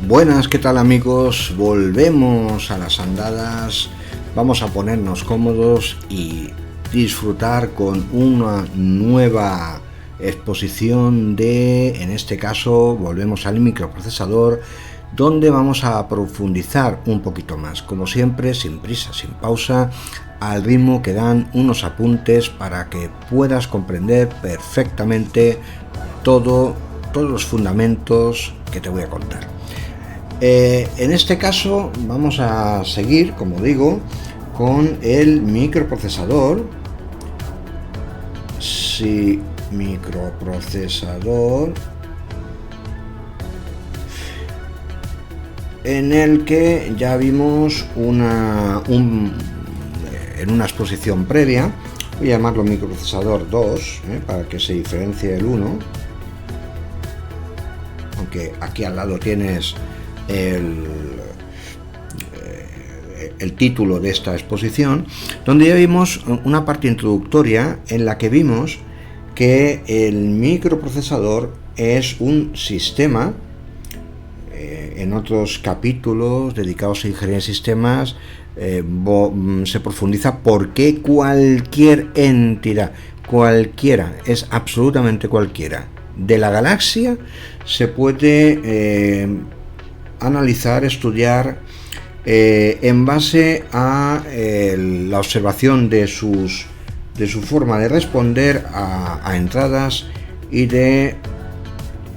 Buenas, ¿qué tal amigos? Volvemos a las andadas, vamos a ponernos cómodos y disfrutar con una nueva exposición de, en este caso, volvemos al microprocesador, donde vamos a profundizar un poquito más, como siempre, sin prisa, sin pausa, al ritmo que dan unos apuntes para que puedas comprender perfectamente todos los fundamentos que te voy a contar. En este caso vamos a seguir, como digo, con el microprocesador. Sí, microprocesador, en el que ya vimos en una exposición previa. Voy a llamarlo microprocesador 2, para que se diferencie el 1, aunque aquí al lado tienes el título de esta exposición, donde ya vimos una parte introductoria en la que vimos que el microprocesador es un sistema. En otros capítulos dedicados a ingeniería de sistemas se profundiza por qué cualquier entidad, cualquiera, es absolutamente cualquiera, de la galaxia se puede analizar, estudiar en base a la observación de su forma de responder a entradas y de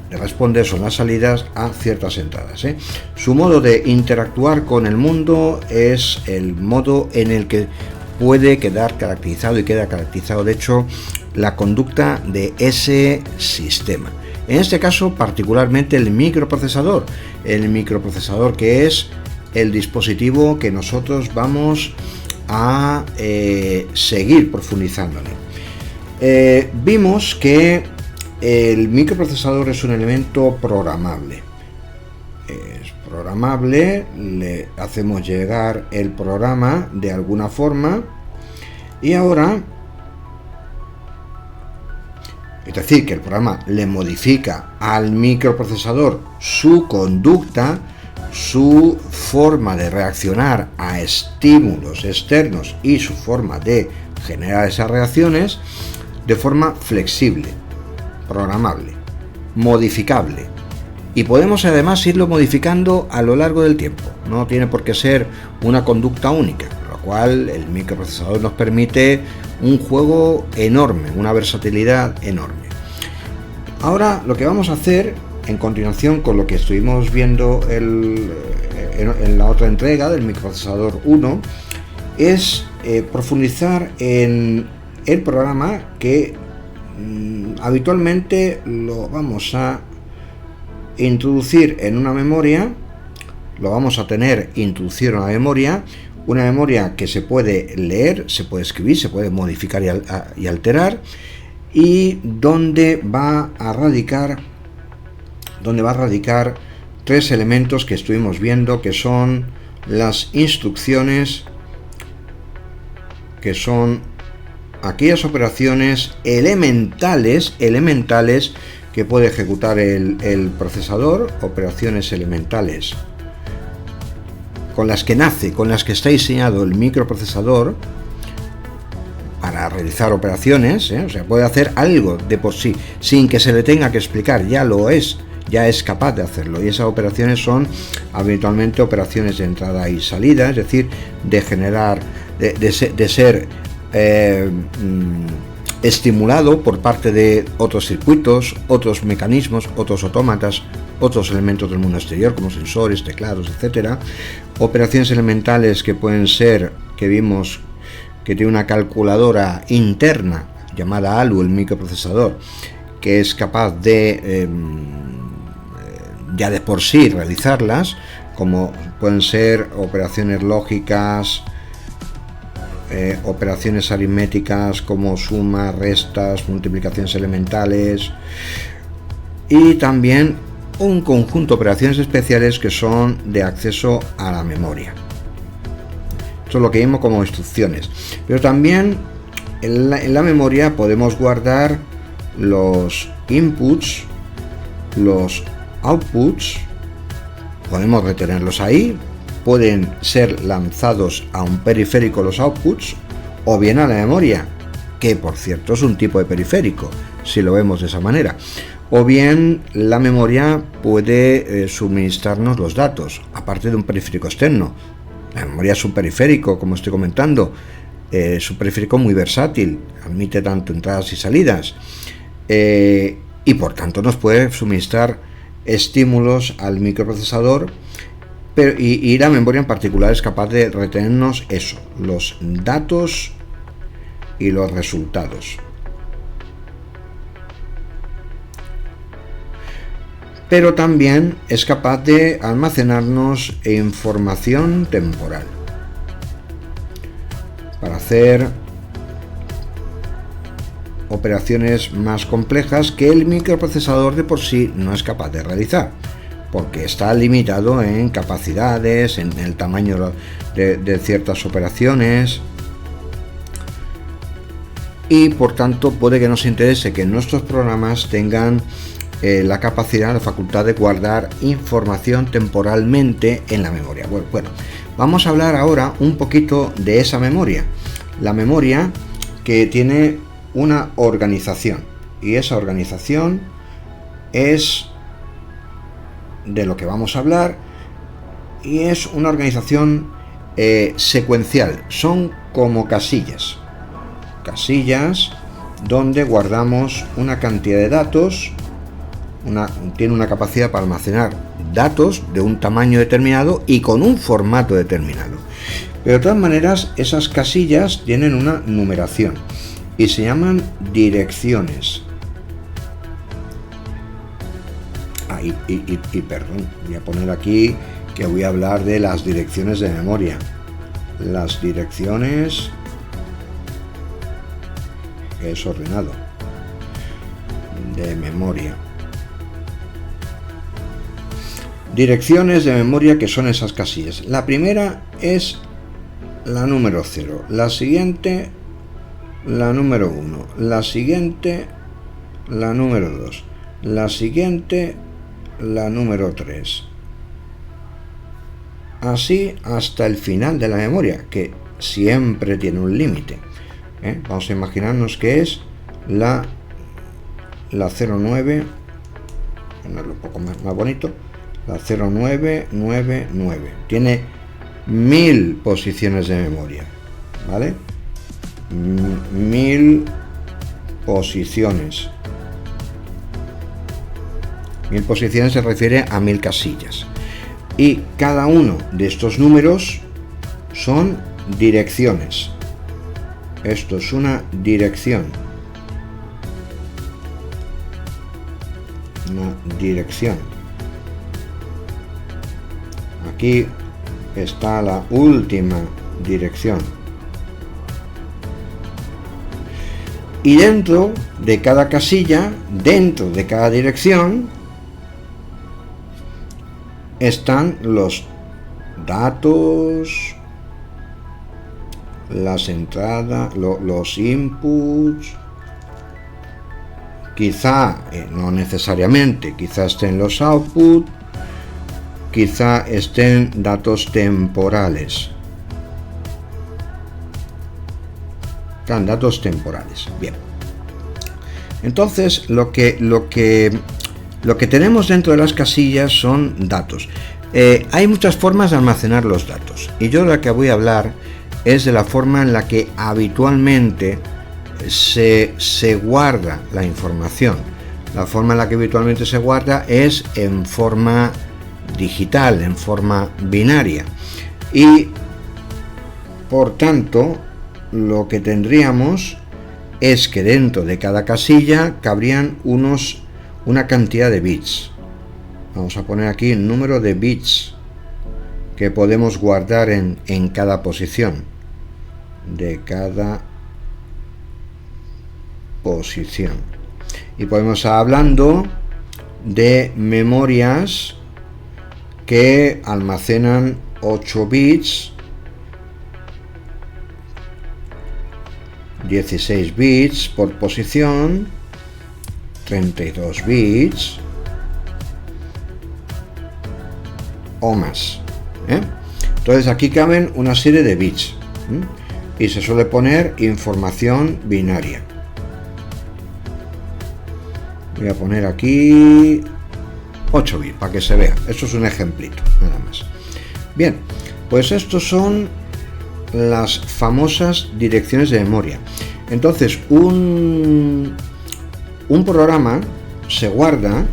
responder son las salidas a ciertas entradas. Su modo de interactuar con el mundo es el modo en el que puede quedar caracterizado y queda caracterizado, de hecho, la conducta de ese sistema. En este caso, particularmente el microprocesador que es el dispositivo que nosotros vamos a seguir profundizando. Vimos que el microprocesador es un elemento programable. Es programable, le hacemos llegar el programa de alguna forma y ahora, es decir, que el programa le modifica al microprocesador su conducta, su forma de reaccionar a estímulos externos y su forma de generar esas reacciones de forma flexible, programable, modificable, y podemos además irlo modificando a lo largo del tiempo. No tiene por qué ser una conducta única, lo cual el microprocesador nos permite un juego enorme, una versatilidad enorme. Ahora lo que vamos a hacer en continuación con lo que estuvimos viendo en la otra entrega del microprocesador 1 es profundizar en el programa que habitualmente lo vamos a introducir en una memoria, introducir una memoria que se puede leer, se puede escribir, se puede modificar y alterar, y donde va a radicar tres elementos que estuvimos viendo, que son las instrucciones, que son aquellas operaciones elementales que puede ejecutar el procesador, operaciones elementales con las que nace, con las que está diseñado el microprocesador para realizar operaciones, o sea, puede hacer algo de por sí sin que se le tenga que explicar, ya es capaz de hacerlo, y esas operaciones son habitualmente operaciones de entrada y salida, es decir, de generar, de ser estimulado por parte de otros circuitos, otros mecanismos, otros autómatas, otros elementos del mundo exterior como sensores, teclados, etcétera. Operaciones elementales que pueden ser, que vimos que tiene una calculadora interna llamada ALU, el microprocesador, que es capaz de ya de por sí realizarlas, como pueden ser operaciones lógicas, operaciones aritméticas como sumas, restas, multiplicaciones elementales, y también un conjunto de operaciones especiales que son de acceso a la memoria. Esto es lo que vimos como instrucciones, pero también en la memoria podemos guardar los inputs, los outputs podemos retenerlos ahí, pueden ser lanzados a un periférico los outputs, o bien a la memoria, que por cierto es un tipo de periférico, si lo vemos de esa manera. O bien la memoria puede suministrarnos los datos, aparte de un periférico externo. La memoria es un periférico, como estoy comentando, es un periférico muy versátil, admite tanto entradas y salidas, y por tanto nos puede suministrar estímulos al microprocesador, y la memoria en particular es capaz de retenernos eso, los datos y los resultados. Pero también es capaz de almacenarnos información temporal para hacer operaciones más complejas que el microprocesador de por sí no es capaz de realizar, porque está limitado en capacidades, en el tamaño de ciertas operaciones, y por tanto puede que nos interese que nuestros programas tengan la capacidad, la facultad de guardar información temporalmente en la memoria. Bueno, vamos a hablar ahora un poquito de esa memoria. La memoria que tiene una organización, y esa organización es de lo que vamos a hablar, y es una organización secuencial. Son como casillas donde guardamos una cantidad de datos. Tiene una capacidad para almacenar datos de un tamaño determinado y con un formato determinado. Pero de todas maneras, esas casillas tienen una numeración y se llaman direcciones. Perdón, voy a poner aquí que voy a hablar de las direcciones de memoria. Las direcciones es ordenado de memoria. Direcciones de memoria, que son esas casillas. La primera es la número 0, la siguiente la número 1, la siguiente la número 2, la siguiente la número 3. Así hasta el final de la memoria, que siempre tiene un límite. Vamos a imaginarnos que es la 09, ponerlo un poco más bonito, la 0999. Tiene 1000 posiciones de memoria, ¿vale? 1000 posiciones. 1000 posiciones se refiere a 1000 casillas. Y cada uno de estos números son direcciones. Esto es una dirección. Una dirección. Aquí está la última dirección. Y dentro de cada casilla, dentro de cada dirección, están los datos, las entradas, los inputs. Quizá, no necesariamente, quizá estén los outputs, quizá estén datos temporales. Están datos temporales. Bien. Entonces, lo que tenemos dentro de las casillas son datos. Hay muchas formas de almacenar los datos, y yo la que voy a hablar es de la forma en la que habitualmente se guarda la información. La forma en la que habitualmente se guarda es en forma digital, en forma binaria, y por tanto lo que tendríamos es que dentro de cada casilla cabrían una cantidad de bits. Vamos a poner aquí el número de bits que podemos guardar en cada posición de cada posición. Y podemos estar hablando de memorias que almacenan 8 bits, 16 bits por posición, 32 bits, o más. Entonces aquí caben una serie de bits y se suele poner información binaria. Voy a poner aquí 8 bits para que se vea. Esto es un ejemplito, nada más. Bien, pues estos son las famosas direcciones de memoria. Entonces un programa se guarda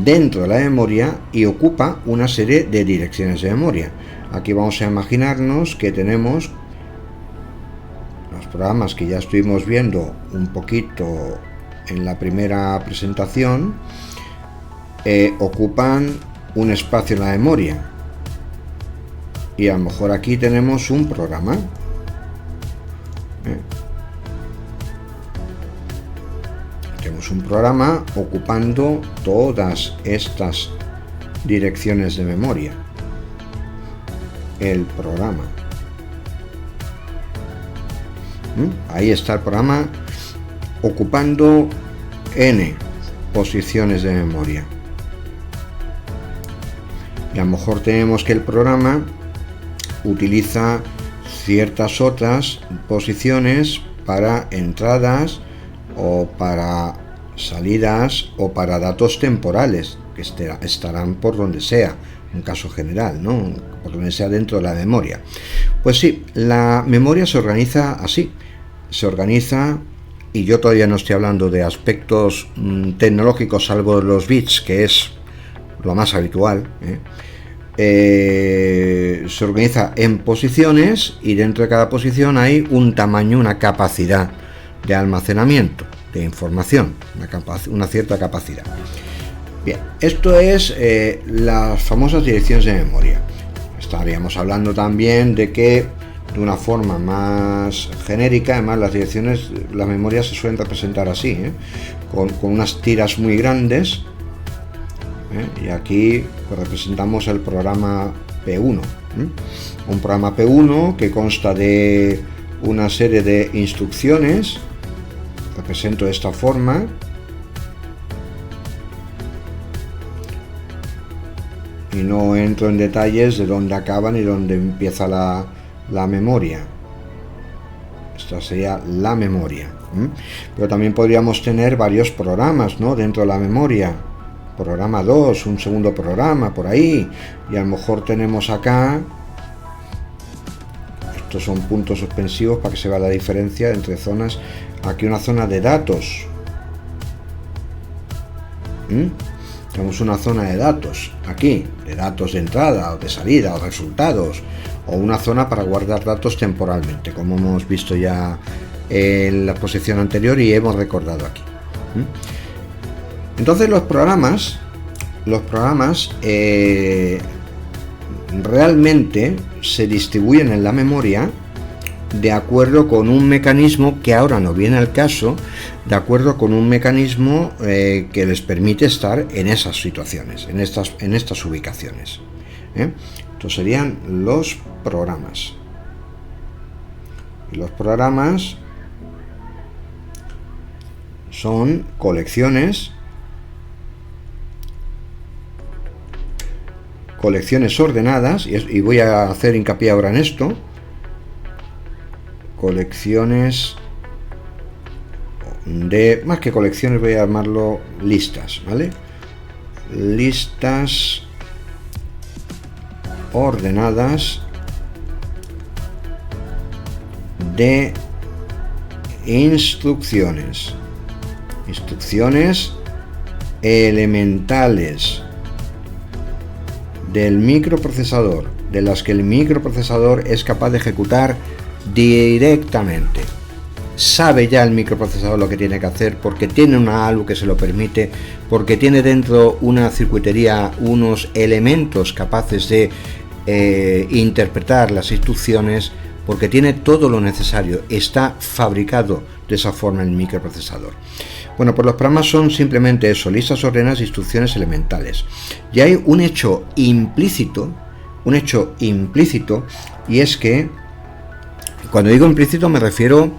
dentro de la memoria y ocupa una serie de direcciones de memoria. Aquí vamos a imaginarnos que tenemos los programas que ya estuvimos viendo un poquito en la primera presentación, ocupan un espacio en la memoria, y a lo mejor aquí tenemos un programa. Tenemos un programa ocupando todas estas direcciones de memoria. El programa. Ahí está el programa ocupando n posiciones de memoria. Y a lo mejor tenemos que el programa utiliza ciertas otras posiciones para entradas o para salidas o para datos temporales que estarán por donde sea, un caso general, ¿no? Por donde sea dentro de la memoria. Pues sí, la memoria se organiza así, se organiza, y yo todavía no estoy hablando de aspectos tecnológicos salvo los bits, que es lo más habitual, se organiza en posiciones, y dentro de cada posición hay un tamaño, una capacidad de almacenamiento de información, una cierta capacidad. Bien, esto es las famosas direcciones de memoria. Estaríamos hablando también de que, de una forma más genérica, además las memorias se suelen representar así, con unas tiras muy grandes, y aquí pues representamos el programa P1, un programa P1 que consta de una serie de instrucciones. Represento de esta forma. Y no entro en detalles de dónde acaban y dónde empieza la memoria. Esta sería la memoria. Pero también podríamos tener varios programas, ¿no?, dentro de la memoria. Programa 2, un segundo programa por ahí. Y a lo mejor tenemos acá, estos son puntos suspensivos para que se vea la diferencia entre zonas. Aquí una zona de datos. Tenemos una zona de datos aquí, de datos de entrada o de salida o resultados, o una zona para guardar datos temporalmente, como hemos visto ya en la exposición anterior y hemos recordado aquí. Entonces los programas realmente se distribuyen en la memoria de acuerdo con un mecanismo que ahora no viene al caso, de acuerdo con un mecanismo que les permite estar en esas situaciones, en estas ubicaciones. Estos serían los programas. Y los programas son colecciones ordenadas, y voy a hacer hincapié ahora en esto. Colecciones más que colecciones, voy a llamarlo listas, ¿vale? Listas ordenadas de instrucciones elementales del microprocesador, de las que el microprocesador es capaz de ejecutar directamente. Sabe ya el microprocesador lo que tiene que hacer, porque tiene una ALU que se lo permite, porque tiene dentro una circuitería, unos elementos capaces de interpretar las instrucciones, porque tiene todo lo necesario, está fabricado de esa forma el microprocesador. Bueno, pues los programas son simplemente eso, listas ordenadas de instrucciones elementales. Y hay un hecho implícito, y es que, cuando digo implícito me refiero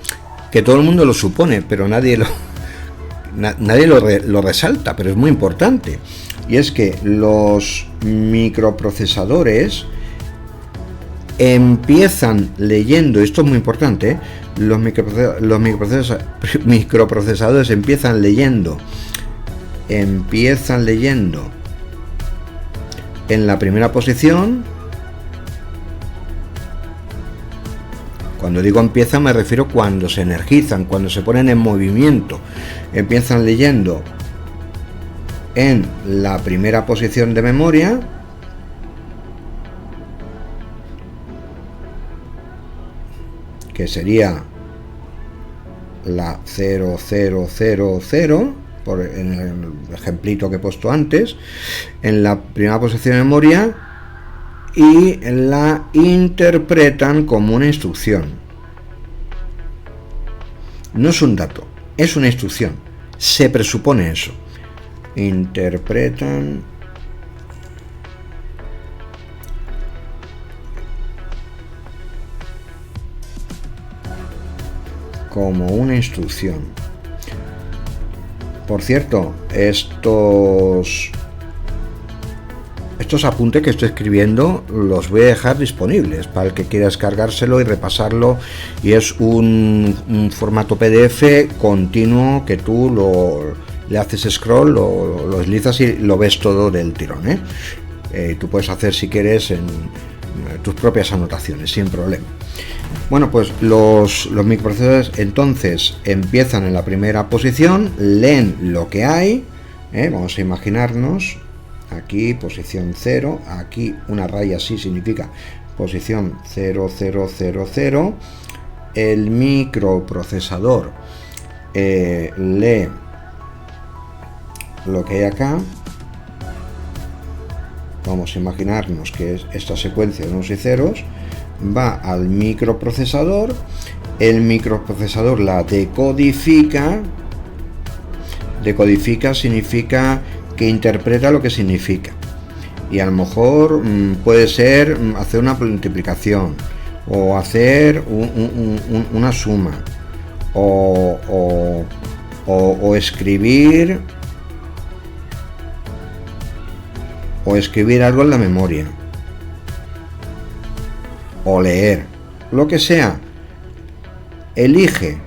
que todo el mundo lo supone, pero nadie nadie lo resalta, pero es muy importante. Y es que los microprocesadores empiezan leyendo, esto es muy importante, los microprocesadores empiezan leyendo en la primera posición. Cuando digo empiezan me refiero cuando se energizan, cuando se ponen en movimiento. Empiezan leyendo en la primera posición de memoria, que sería la 0000, en el ejemplito que he puesto antes, en la primera posición de memoria, y la interpretan como una instrucción. No es un dato, es una instrucción. Se presupone eso. Interpretan como una instrucción. Por cierto, estos apuntes que estoy escribiendo los voy a dejar disponibles para el que quiera descargárselo y repasarlo, y es un formato PDF continuo que tú le haces scroll, lo deslizas y lo ves todo del tirón, tú puedes hacer, si quieres, en tus propias anotaciones sin problema. Bueno, pues los microprocesadores entonces empiezan en la primera posición, leen lo que hay, vamos a imaginarnos aquí posición 0, aquí una raya así significa posición 0000. El microprocesador lee lo que hay acá. Vamos a imaginarnos que es esta secuencia de unos y ceros, va al microprocesador, el microprocesador la decodifica. Decodifica significa que interpreta lo que significa, y a lo mejor puede ser hacer una multiplicación, o hacer una suma, o escribir algo en la memoria, o leer, lo que sea. Elige,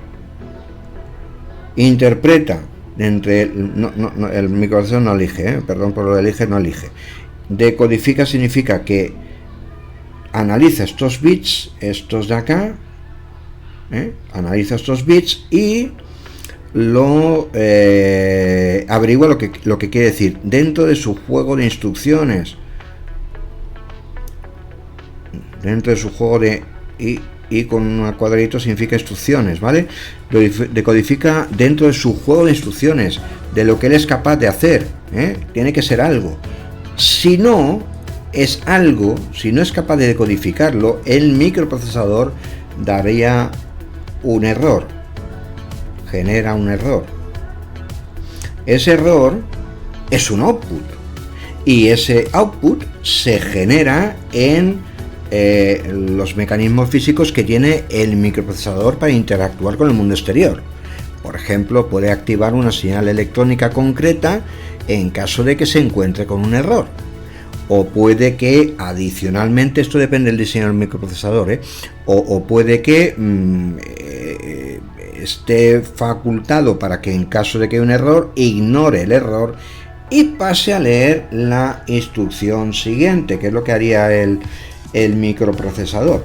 interpreta. El microprocesador no elige, perdón por lo de elige, no elige. Decodifica significa que analiza estos bits, estos de acá, analiza estos bits y lo averigua lo que quiere decir dentro de su juego de instrucciones, dentro de su juego de y con un cuadradito significa instrucciones, ¿vale? Lo decodifica dentro de su juego de instrucciones, de lo que él es capaz de hacer, tiene que ser algo. Si no es algo, si no es capaz de decodificarlo, el microprocesador daría un error, genera un error. Ese error es un output, y ese output se genera en los mecanismos físicos que tiene el microprocesador para interactuar con el mundo exterior. Por ejemplo, puede activar una señal electrónica concreta en caso de que se encuentre con un error, o puede que adicionalmente, esto depende del diseño del microprocesador, o puede que esté facultado para que en caso de que haya un error ignore el error y pase a leer la instrucción siguiente, que es lo que haría el microprocesador.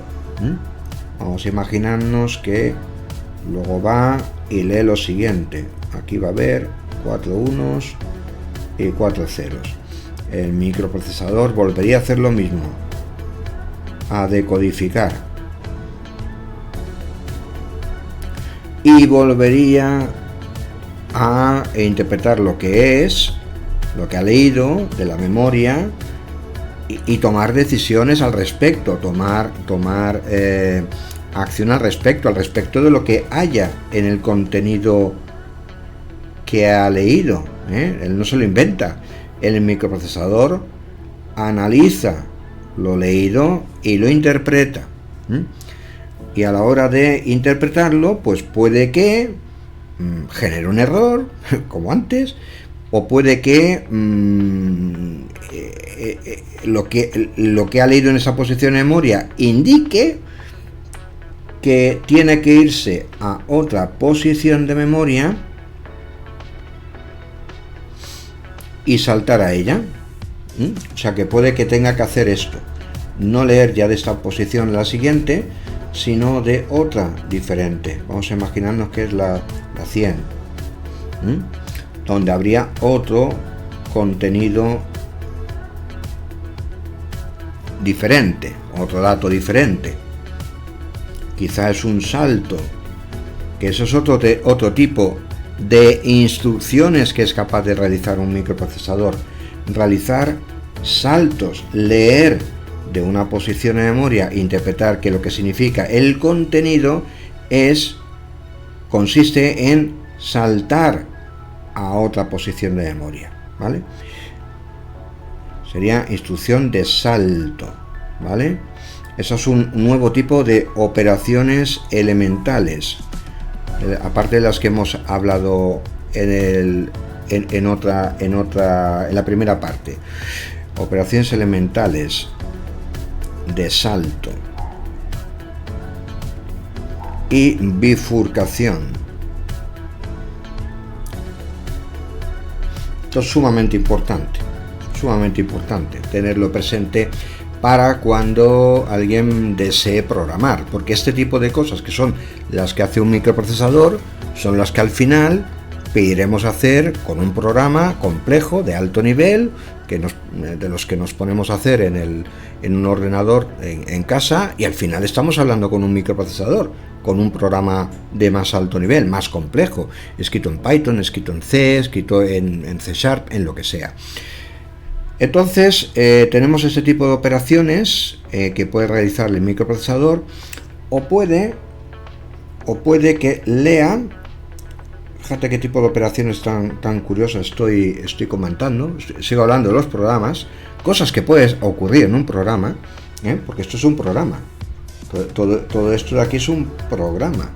Vamos a imaginarnos que luego va y lee lo siguiente. Aquí va a haber 4 unos y 4 ceros. El microprocesador volvería a hacer lo mismo, a decodificar, y volvería a interpretar lo que ha leído de la memoria, y tomar decisiones al respecto, tomar acción al respecto de lo que haya en el contenido que ha leído. Él no se lo inventa. El microprocesador analiza lo leído y lo interpreta. Y a la hora de interpretarlo, pues puede que genere un error, como antes, o puede que lo que ha leído en esa posición de memoria indique que tiene que irse a otra posición de memoria y saltar a ella. O sea que puede que tenga que hacer esto, no leer ya de esta posición la siguiente, sino de otra diferente. Vamos a imaginarnos que es la 100, donde habría otro contenido diferente, otro dato diferente. Quizá es un salto, que eso es otro tipo de instrucciones que es capaz de realizar un microprocesador. Realizar saltos, leer de una posición de memoria, interpretar que lo que significa el contenido consiste en saltar a otra posición de memoria, ¿vale? Sería instrucción de salto, ¿vale? Eso es un nuevo tipo de operaciones elementales, aparte de las que hemos hablado en la primera parte. Operaciones elementales de salto y bifurcación. Esto es sumamente importante tenerlo presente para cuando alguien desee programar, porque este tipo de cosas, que son las que hace un microprocesador, son las que al final pediremos hacer con un programa complejo de alto nivel, de los que nos ponemos a hacer en un ordenador en casa, y al final estamos hablando con un microprocesador, con un programa de más alto nivel, más complejo, escrito en Python, escrito en C, escrito en C#, en lo que sea. Entonces tenemos este tipo de operaciones que puede realizar el microprocesador, o puede que lea. Fíjate qué tipo de operaciones tan curiosas estoy comentando. Sigo hablando de los programas, cosas que pueden ocurrir en un programa, porque esto es un programa. Todo esto de aquí es un programa.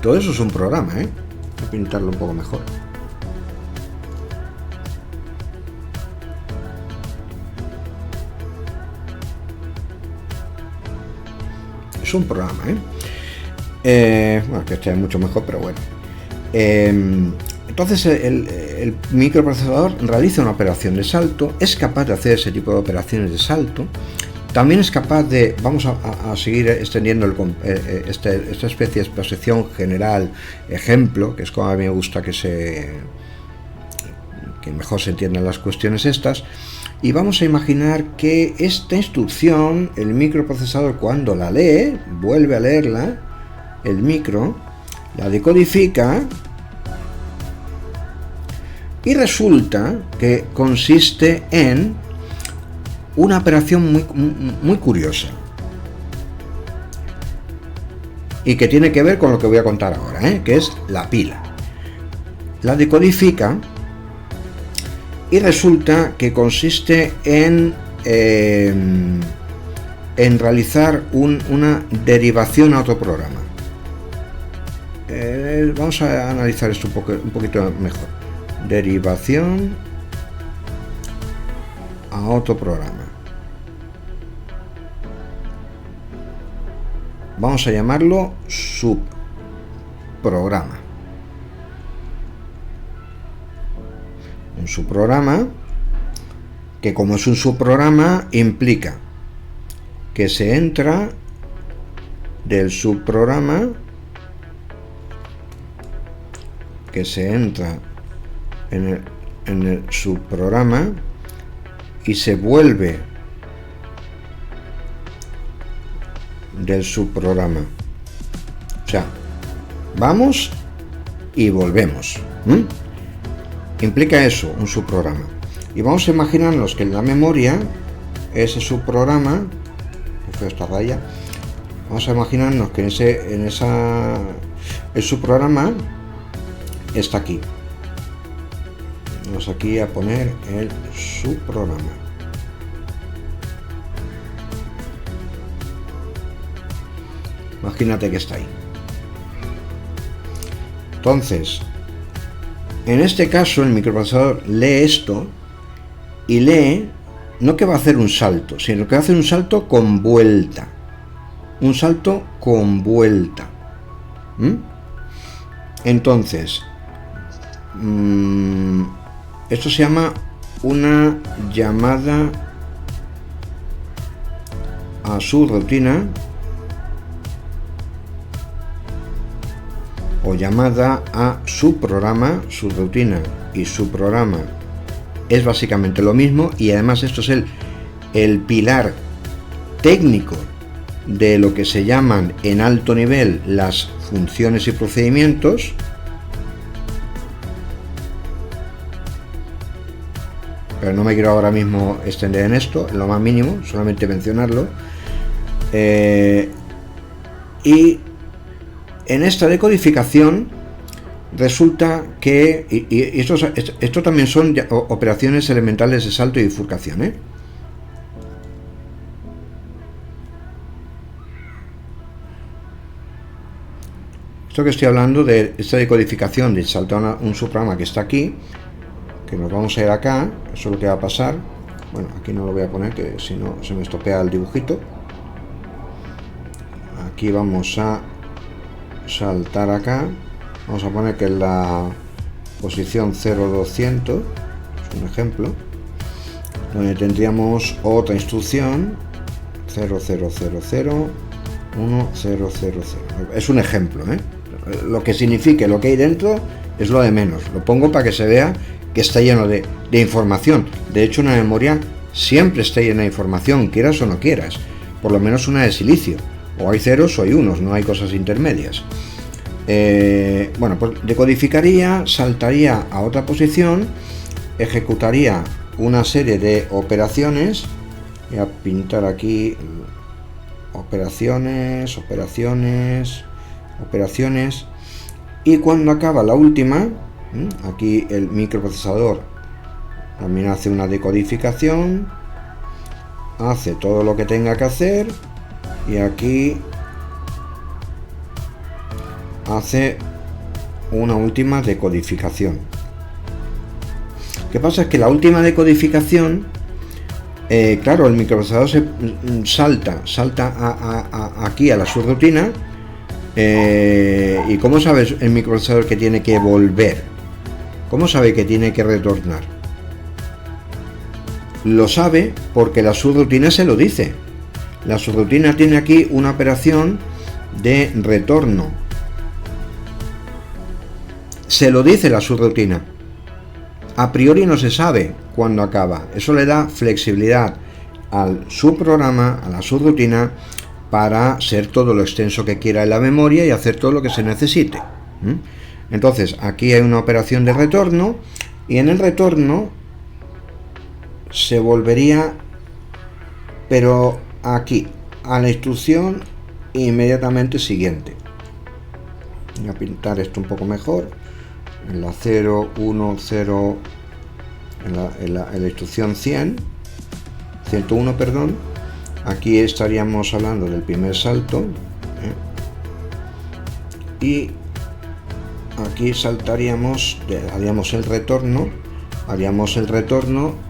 Todo eso es un programa, Voy a pintarlo un poco mejor. Es un programa, bueno, que esté mucho mejor, pero bueno. Entonces el microprocesador realiza una operación de salto, es capaz de hacer ese tipo de operaciones de salto. También es capaz de, vamos a seguir extendiendo esta especie de exposición general, ejemplo, que es como a mí me gusta que mejor se entiendan las cuestiones estas. Y vamos a imaginar que esta instrucción, el microprocesador, cuando la lee, vuelve a leerla, el micro, la decodifica, y resulta que consiste en una operación muy curiosa, y que tiene que ver con lo que voy a contar ahora, que es la pila. La decodifica y resulta que consiste en realizar una derivación a otro programa. Vamos a analizar esto un poquito mejor. Derivación a otro programa. Vamos a llamarlo subprograma. Un subprograma que, como es un subprograma, implica que se entra del subprograma, en el subprograma y se vuelve del subprograma. O sea, vamos y volvemos. Implica eso, un subprograma. Y vamos a imaginarnos que en la memoria, ese subprograma, esta raya, vamos a imaginarnos que el subprograma está aquí. Vamos aquí a poner el subprograma. Imagínate que está ahí. Entonces, en este caso el microprocesador lee esto y lee, no que va a hacer un salto, sino que va a hacer un salto con vuelta. Un salto con vuelta. Entonces, esto se llama una llamada a subrutina o llamada a subprograma. Subrutina y subprograma es básicamente lo mismo, y además esto es el pilar técnico de lo que se llaman en alto nivel las funciones y procedimientos. Pero no me quiero ahora mismo extender en esto, en lo más mínimo, solamente mencionarlo. Y en esta decodificación resulta que, y esto también son operaciones elementales de salto y bifurcación, Esto que estoy hablando de esta decodificación de salto a un subprograma que está aquí, que nos vamos a ir acá, eso es lo que va a pasar. Bueno, aquí no lo voy a poner, que si no se me estropea el dibujito. Aquí vamos a saltar acá, vamos a poner que es la posición 0200, es un ejemplo, donde tendríamos otra instrucción 00001000. Es un ejemplo, lo que signifique lo que hay dentro es lo de menos, lo pongo para que se vea que está lleno de información. De hecho, una memoria siempre está llena de información, quieras o no quieras, por lo menos una de silicio, o hay ceros o hay unos, no hay cosas intermedias. Bueno, pues decodificaría, saltaría a otra posición, ejecutaría una serie de operaciones. Voy a pintar aquí operaciones, y cuando acaba la última, aquí el microprocesador también hace una decodificación, hace todo lo que tenga que hacer, y aquí hace una última decodificación. ¿Qué pasa? Es que la última decodificación, claro, el microprocesador salta aquí a la subrutina. ¿Y cómo sabe el microprocesador que tiene que volver? ¿Cómo sabe que tiene que retornar? Lo sabe porque la subrutina se lo dice. La subrutina tiene aquí una operación de retorno. Se lo dice la subrutina. A priori no se sabe cuándo acaba. Eso le da flexibilidad al subprograma, a la subrutina, para ser todo lo extenso que quiera en la memoria y hacer todo lo que se necesite. Entonces, aquí hay una operación de retorno, y en el retorno se volvería, pero aquí, a la instrucción inmediatamente siguiente. Voy a pintar esto un poco mejor. En la 0, 1, 0, en la instrucción 101, perdón. Aquí estaríamos hablando del primer salto, y aquí saltaríamos, haríamos el retorno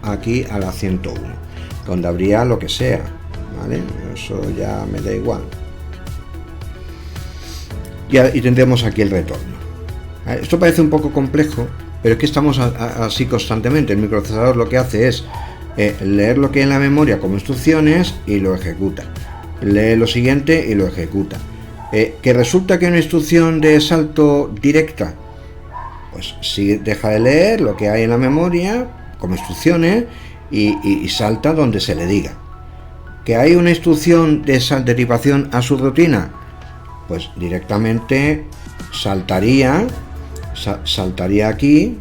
aquí a la 101, donde habría lo que sea, ¿vale? Eso ya me da igual. Y tendremos aquí el retorno. Esto parece un poco complejo, pero es que estamos así constantemente. El microprocesador lo que hace es leer lo que hay en la memoria como instrucciones y lo ejecuta. Lee lo siguiente y lo ejecuta. Que resulta que una instrucción de salto directa, pues sí, deja de leer lo que hay en la memoria como instrucciones y salta donde se le diga. Que hay una instrucción de derivación a subrutina, pues directamente saltaría aquí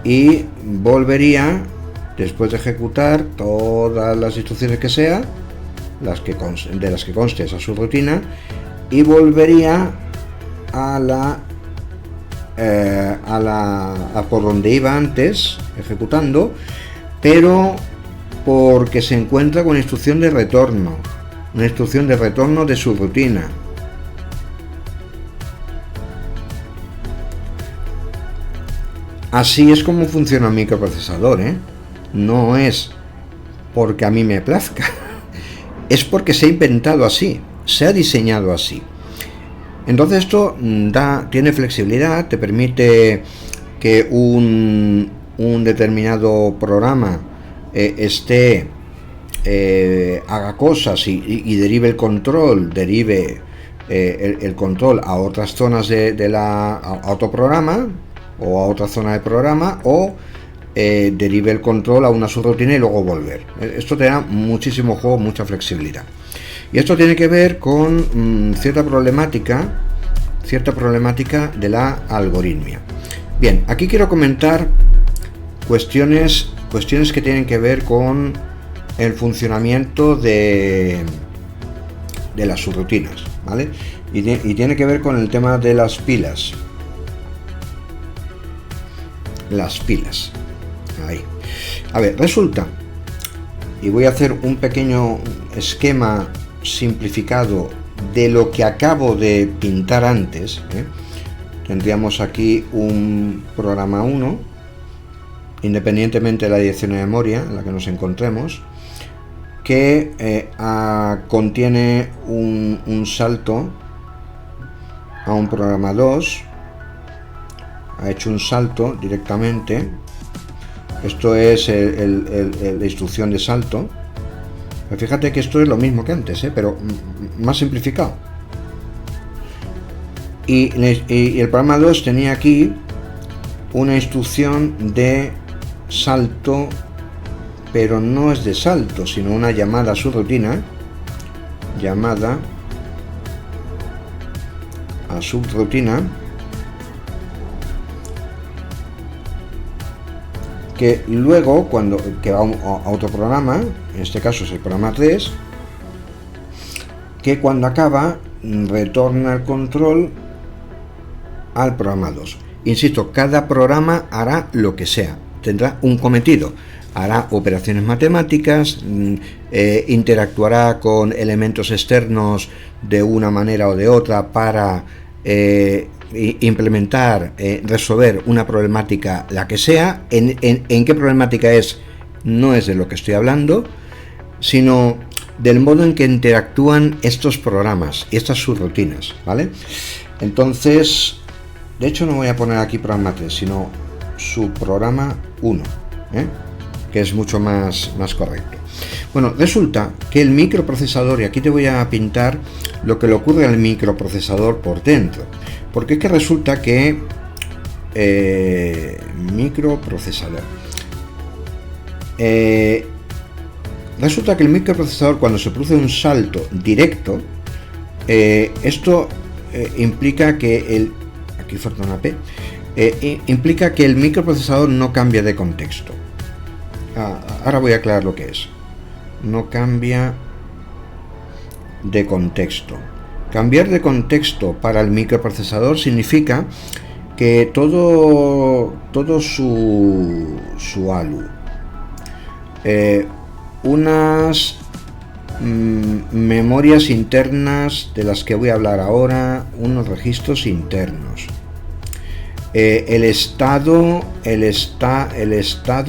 y volvería, después de ejecutar todas las instrucciones que sea, de las que conste esa subrutina, y volvería a por donde iba antes ejecutando, pero porque se encuentra con instrucción de retorno, una instrucción de retorno de subrutina. Así es como funciona el microprocesador, ¿eh? No es porque a mí me plazca, es porque se ha inventado así, se ha diseñado así. Entonces esto tiene flexibilidad, te permite que un determinado programa haga cosas y derive el control, el control a otras zonas a otro programa o a otra zona del programa, o derive el control a una subrutina y luego volver. Esto te da muchísimo juego, mucha flexibilidad. Y esto tiene que ver con cierta problemática de la algoritmia. Bien, aquí quiero comentar cuestiones que tienen que ver con el funcionamiento de las subrutinas, ¿vale? Y tiene que ver con el tema de las pilas. Ahí. A ver, resulta, y voy a hacer un pequeño esquema simplificado de lo que acabo de pintar antes, ¿eh? Tendríamos aquí un programa 1, independientemente de la dirección de memoria en la que nos encontremos, que contiene un salto a un programa 2, ha hecho un salto directamente. Esto es la instrucción de salto. Pero fíjate que esto es lo mismo que antes, pero más simplificado. Y el programa 2 tenía aquí una instrucción de salto, pero no es de salto, sino una llamada a subrutina, que luego, que va a otro programa, en este caso es el programa 3, que cuando acaba retorna el control al programa 2. Insisto, cada programa hará lo que sea, tendrá un cometido, hará operaciones matemáticas, interactuará con elementos externos de una manera o de otra para implementar, resolver una problemática, la que sea. En qué problemática no es de lo que estoy hablando, sino del modo en que interactúan estos programas y estas subrutinas, ¿vale? Entonces, de hecho no voy a poner aquí programa 3, sino subprograma 1, que es mucho más correcto. Bueno, resulta que el microprocesador, y aquí te voy a pintar lo que le ocurre al microprocesador por dentro, porque es que resulta que resulta que el microprocesador, cuando se produce un salto directo, esto implica que aquí falta una P, implica que el microprocesador no cambia de contexto. Ahora voy a aclarar lo que es. No cambia de contexto. Cambiar de contexto para el microprocesador significa que todo su ALU, unas memorias internas de las que voy a hablar ahora, unos registros internos, el estado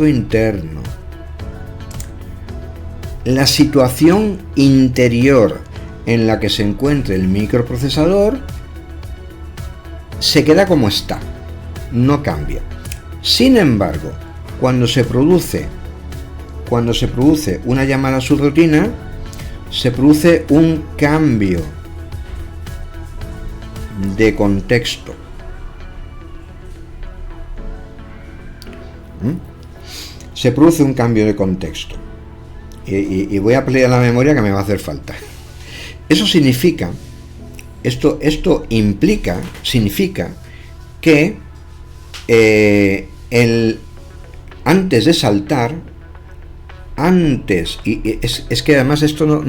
interno, la situación interior en la que se encuentre el microprocesador, se queda como está, no cambia. Sin embargo, cuando se produce una llamada subrutina, se produce un cambio de contexto. Se produce un cambio de contexto. Y voy a ampliar la memoria que me va a hacer falta. Eso significa, significa que antes de saltar, y es que además esto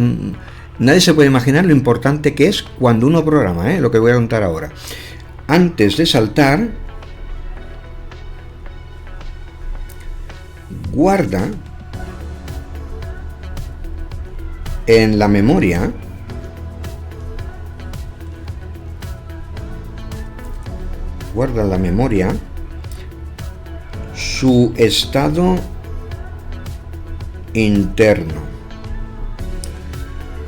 nadie se puede imaginar lo importante que es cuando uno programa, lo que voy a contar ahora. Antes de saltar, guarda en la memoria su estado interno.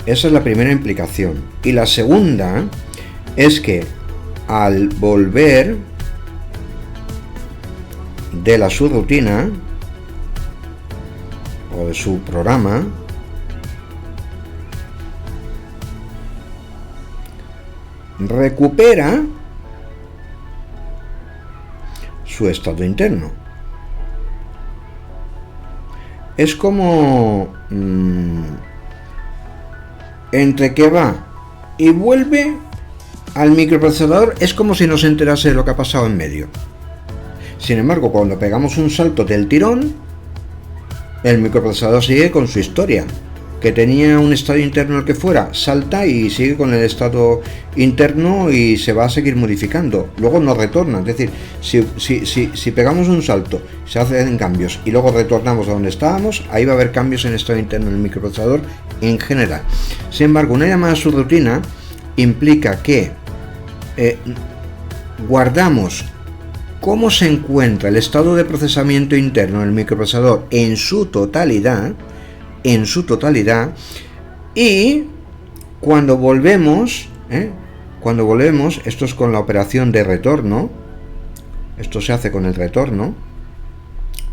Esa es la primera implicación. Y la segunda es que al volver de la subrutina o de su programa, recupera su estado interno. Es como entre que va y vuelve al microprocesador, es como si no se enterase de lo que ha pasado en medio. Sin embargo, cuando pegamos un salto del tirón, el microprocesador sigue con su historia. Que tenía un estado interno el que fuera, salta y sigue con el estado interno y se va a seguir modificando. Luego no retorna, es decir, si pegamos un salto, se hacen cambios y luego retornamos a donde estábamos, ahí va a haber cambios en el estado interno del microprocesador en general. Sin embargo, una llamada subrutina implica que guardamos cómo se encuentra el estado de procesamiento interno del microprocesador en su totalidad, y cuando volvemos, esto es con la operación de retorno, esto se hace con el retorno,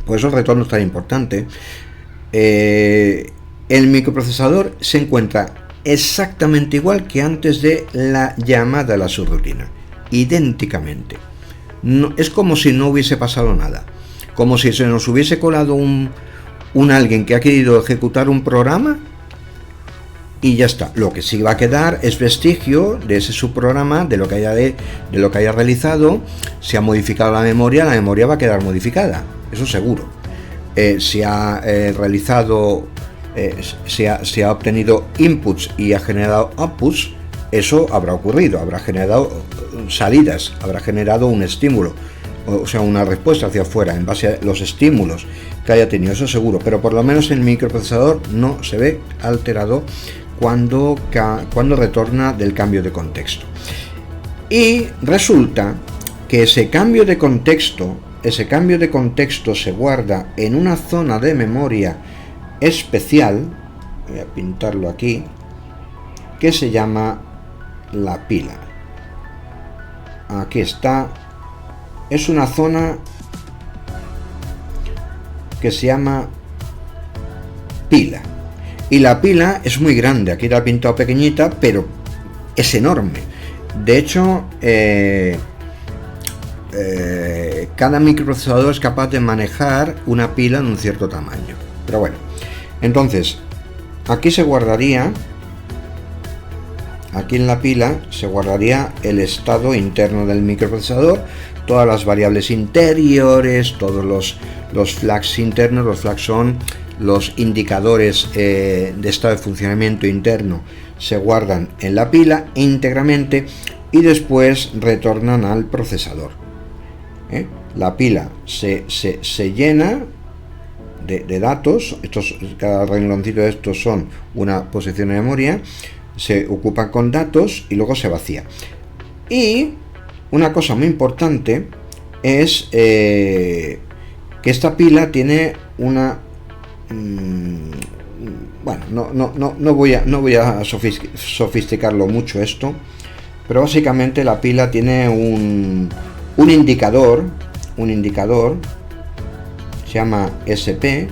por eso el retorno es tan importante. El microprocesador se encuentra exactamente igual que antes de la llamada a la subrutina, idénticamente. No, es como si no hubiese pasado nada, como si se nos hubiese colado un alguien que ha querido ejecutar un programa y ya está. Lo que sí va a quedar es vestigio de ese subprograma, de lo que haya realizado. Si ha modificado la memoria va a quedar modificada, eso seguro. Si ha realizado, si ha obtenido inputs y ha generado outputs, eso habrá ocurrido, habrá generado salidas, habrá generado un estímulo, o sea, una respuesta hacia afuera en base a los estímulos que haya tenido, eso seguro. Pero por lo menos el microprocesador no se ve alterado cuando retorna del cambio de contexto. Y resulta que ese cambio de contexto se guarda en una zona de memoria especial, voy a pintarlo aquí, que se llama la pila. Aquí está. Es una zona que se llama pila. Y la pila es muy grande. Aquí la he pintado pequeñita, pero es enorme. De hecho, cada microprocesador es capaz de manejar una pila en un cierto tamaño. Pero bueno, entonces, aquí se guardaría, aquí en la pila se guardaría el estado interno del microprocesador, todas las variables interiores, todos los flags internos. Los flags son los indicadores de estado de funcionamiento interno, se guardan en la pila íntegramente y después retornan al procesador. La pila se llena de datos. Cada rengloncito de estos son una posición de memoria, se ocupan con datos y luego se vacía. Y una cosa muy importante es que esta pila tiene una bueno, no voy a sofisticarlo mucho esto, pero básicamente la pila tiene un indicador, se llama SP,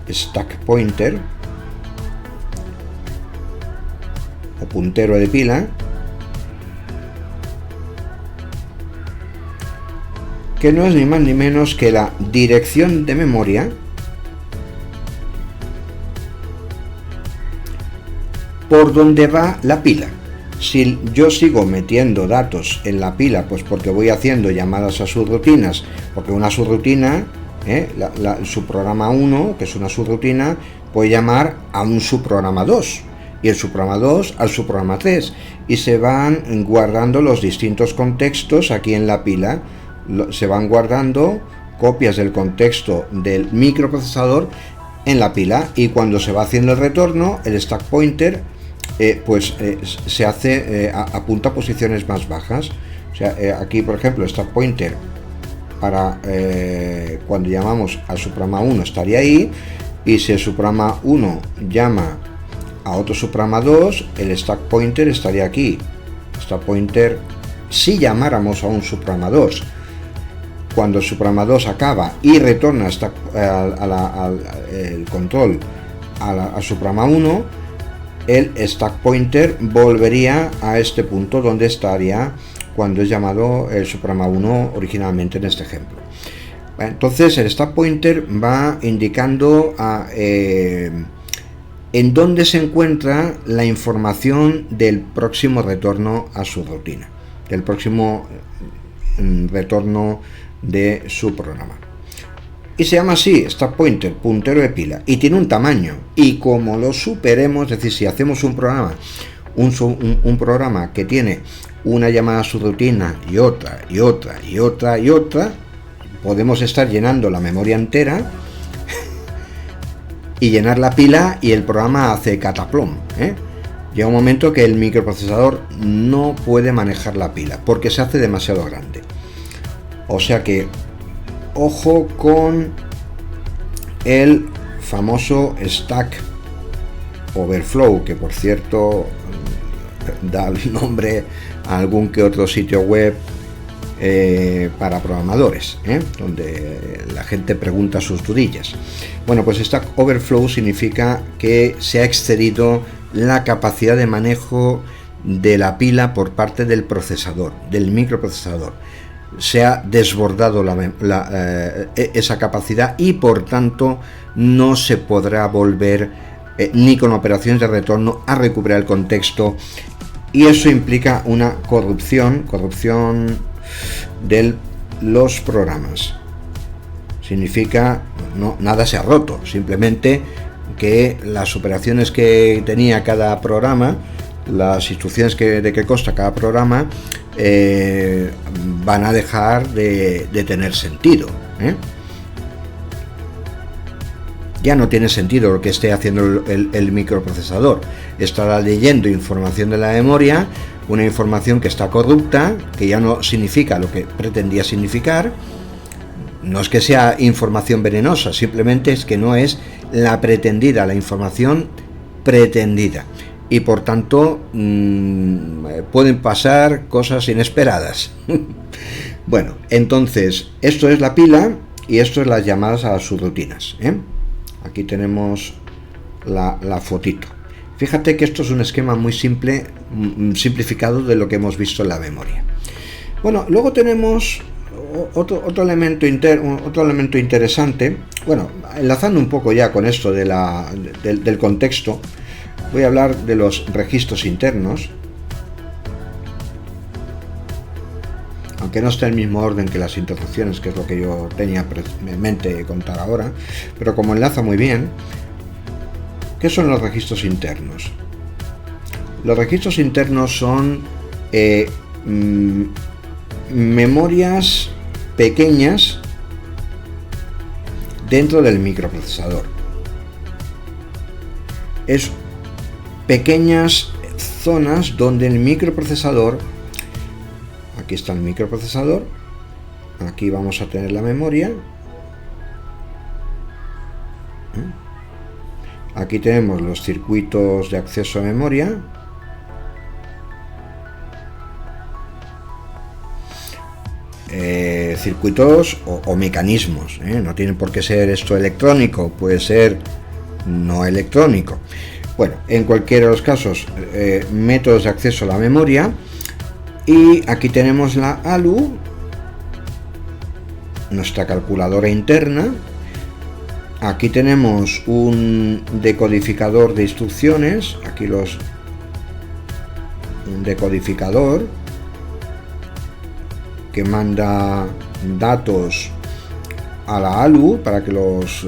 Stack Pointer, o puntero de pila, que no es ni más ni menos que la dirección de memoria por donde va la pila. Si yo sigo metiendo datos en la pila, pues porque voy haciendo llamadas a subrutinas, porque una subrutina, el subprograma 1, que es una subrutina, puede llamar a un subprograma 2, y el subprograma 2 al subprograma 3, y se van guardando los distintos contextos aquí en la pila. Se van guardando copias del contexto del microprocesador en la pila, y cuando se va haciendo el retorno, el stack pointer se hace apunta a posiciones más bajas. O sea, aquí por ejemplo el stack pointer para cuando llamamos al subprograma 1 estaría ahí, y si el subprograma 1 llama a otro subprograma 2, el stack pointer estaría aquí. Stack pointer si llamáramos a un subprograma 2. Cuando el subprograma 2 acaba y retorna el control al subprograma 1, el stack pointer volvería a este punto donde estaría cuando es llamado el subprograma 1 originalmente en este ejemplo. Entonces el stack pointer va indicando en dónde se encuentra la información del próximo retorno a su rutina, del próximo retorno de su programa. Y se llama así, stack pointer, puntero de pila, y tiene un tamaño, y como lo superemos, es decir, si hacemos un programa que tiene una llamada a su rutina y otra, podemos estar llenando la memoria entera y llenar la pila, y el programa hace cataplum, Llega un momento que el microprocesador no puede manejar la pila porque se hace demasiado grande. O sea que ojo con el famoso Stack Overflow, que por cierto da el nombre a algún que otro sitio web para programadores, donde la gente pregunta sus dudillas. Bueno, pues Stack Overflow significa que se ha excedido la capacidad de manejo de la pila por parte del procesador, del microprocesador. Se ha desbordado esa capacidad, y por tanto no se podrá volver ni con operaciones de retorno a recuperar el contexto, y eso implica una corrupción de los programas. Significa nada se ha roto, simplemente que las operaciones que tenía cada programa, las instrucciones de que consta cada programa, van a dejar de tener sentido. Ya no tiene sentido lo que esté haciendo el microprocesador. Estará leyendo información de la memoria, una información que está corrupta, que ya no significa lo que pretendía significar. No es que sea información venenosa, simplemente es que no es la información pretendida, y por tanto pueden pasar cosas inesperadas. Bueno, entonces esto es la pila y esto es las llamadas a las subrutinas. Aquí tenemos la fotito. Fíjate que esto es un esquema muy simple, simplificado de lo que hemos visto en la memoria. Bueno, luego tenemos otro elemento interesante. Bueno, enlazando un poco ya con esto del contexto, voy a hablar de los registros internos, aunque no está en el mismo orden que las interrupciones, que es lo que yo tenía en mente contar ahora, pero como enlaza muy bien. ¿Qué son los registros internos? Los registros internos son memorias pequeñas dentro del microprocesador. Es pequeñas zonas donde el microprocesador, aquí está el microprocesador, aquí vamos a tener la memoria, aquí tenemos los circuitos de acceso a memoria, circuitos o mecanismos, no tiene por qué ser esto electrónico, puede ser no electrónico. Bueno, en cualquiera de los casos, métodos de acceso a la memoria. Y aquí tenemos la ALU, nuestra calculadora interna. Aquí tenemos un decodificador de instrucciones, un decodificador que manda datos a la ALU para que los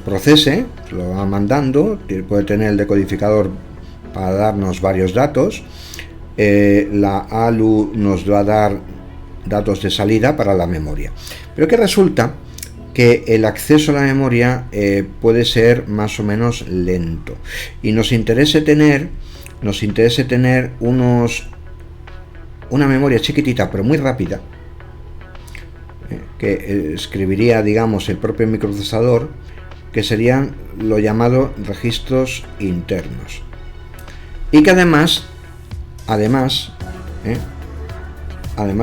procese, lo va mandando. Puede tener el decodificador para darnos varios datos. La ALU nos va a dar datos de salida para la memoria, pero que resulta que el acceso a la memoria puede ser más o menos lento, y nos interesa tener una memoria chiquitita pero muy rápida, que escribiría, digamos, el propio microprocesador, que serían lo llamado registros internos, y que además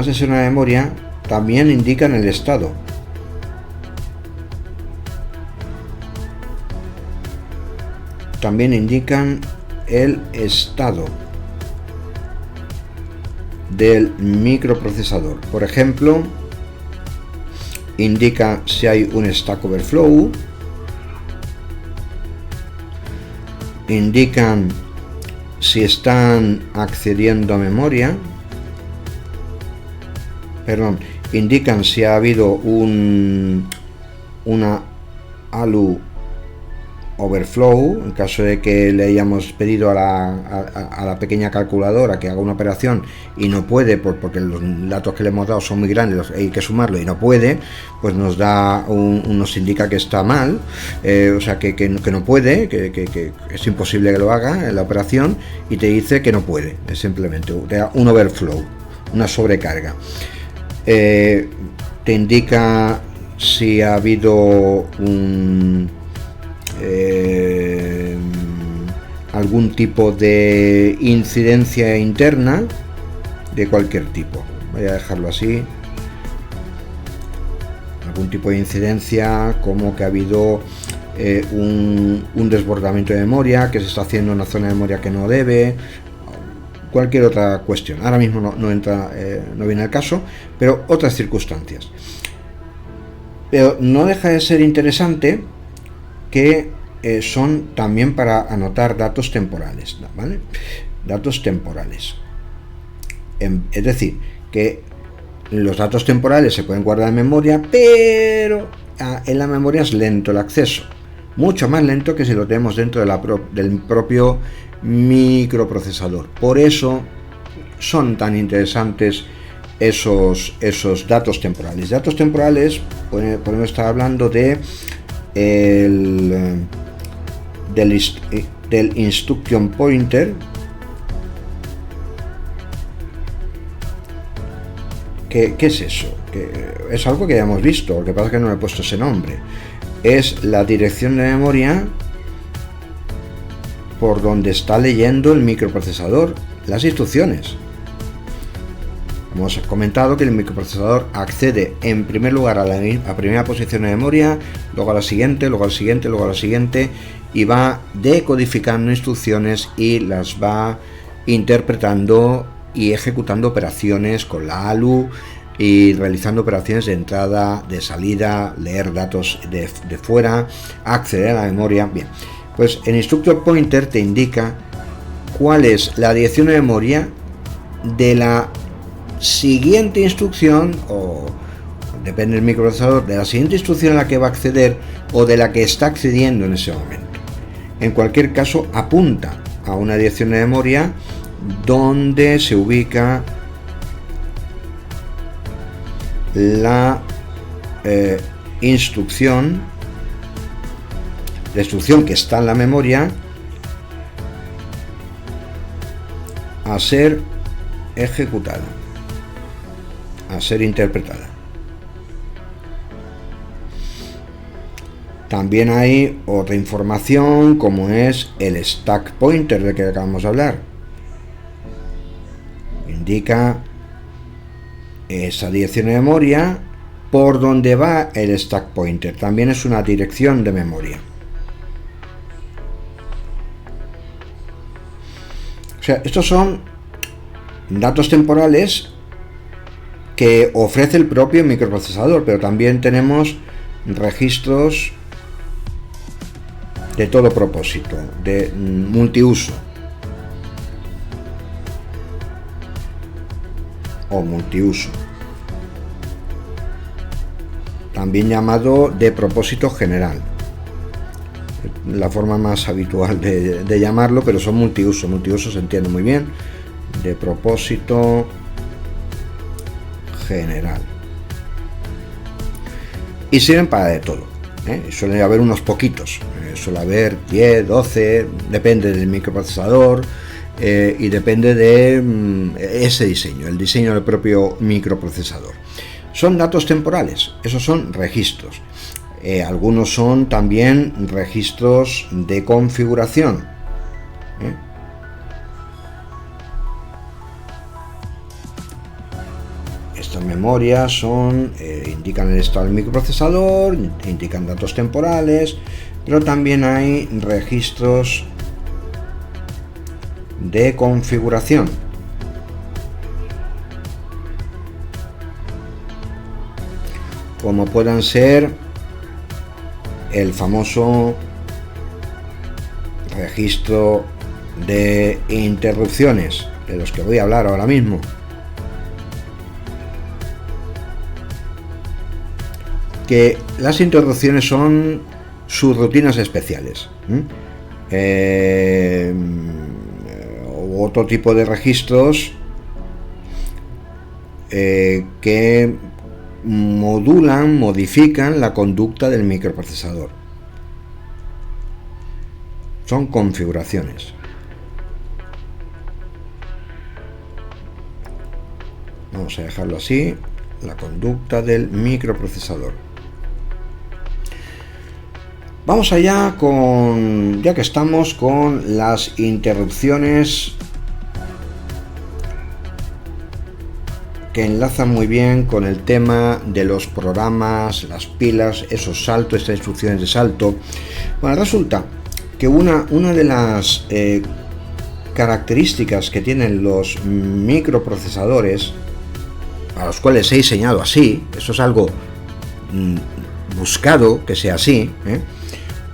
de ser una memoria, también indican el estado. También indican el estado del microprocesador. Por ejemplo, indica si hay un Stack Overflow, indican si están accediendo a memoria, indican si ha habido una ALU overflow, en caso de que le hayamos pedido a la pequeña calculadora que haga una operación y no puede, porque los datos que le hemos dado son muy grandes, hay que sumarlo y no puede, pues nos indica que está mal, o sea que no puede, que es imposible que lo haga en la operación, y te dice que no puede, es simplemente un overflow, una sobrecarga. Te indica si ha habido algún tipo de incidencia interna de cualquier tipo. Voy a dejarlo así. Algún tipo de incidencia, como que ha habido un desbordamiento de memoria, que se está haciendo en una zona de memoria que no debe, cualquier otra cuestión. Ahora mismo no viene al caso, pero otras circunstancias. Pero no deja de ser interesante que son también para anotar datos temporales, ¿vale? Datos temporales. Es decir, que los datos temporales se pueden guardar en memoria, pero en la memoria es lento el acceso, mucho más lento que si lo tenemos dentro del propio microprocesador. Por eso son tan interesantes esos datos temporales. Datos temporales, podemos estar hablando del instruction pointer, ¿qué es eso? Que es algo que ya hemos visto, lo que pasa es que no le he puesto ese nombre. Es la dirección de memoria por donde está leyendo el microprocesador las instrucciones. Hemos comentado que el microprocesador accede en primer lugar a la primera posición de memoria, luego a la siguiente, luego a la siguiente, luego a la siguiente, y va decodificando instrucciones y las va interpretando y ejecutando operaciones con la ALU y realizando operaciones de entrada, de salida, leer datos de fuera, acceder a la memoria. Bien, pues el instructor pointer te indica cuál es la dirección de memoria de la siguiente instrucción, o depende del microprocesador, de la siguiente instrucción a la que va a acceder o de la que está accediendo en ese momento. En cualquier caso, apunta a una dirección de memoria donde se ubica la instrucción que está en la memoria a ser ejecutada, a ser interpretada. También hay otra información, como es el stack pointer del que acabamos de hablar. Indica esa dirección de memoria por donde va el stack pointer. También es una dirección de memoria. O sea, estos son datos temporales que ofrece el propio microprocesador, pero también tenemos registros de todo propósito, de multiuso o multiuso, también llamado de propósito general, la forma más habitual de llamarlo, pero son multiuso. Multiuso se entiende muy bien, de propósito general, y sirven para de todo. Suele haber unos poquitos, suele haber 10, 12, depende del microprocesador y depende de ese diseño, el diseño del propio microprocesador. son datos temporales, esos son registros. Algunos son también registros de configuración. Estas memorias indican el estado del microprocesador, indican datos temporales, pero también hay registros de configuración. Como puedan ser el famoso registro de interrupciones, de los que voy a hablar ahora mismo. Que las interrupciones son subrutinas especiales. Otro tipo de registros que modifican la conducta del microprocesador. Son configuraciones. Vamos a dejarlo así, la conducta del microprocesador. Vamos allá ya que estamos con las interrupciones, que enlazan muy bien con el tema de los programas, las pilas, esos saltos, estas instrucciones de salto. Bueno, resulta que una de las características que tienen los microprocesadores, a los cuales he diseñado así, eso es algo buscado que sea así,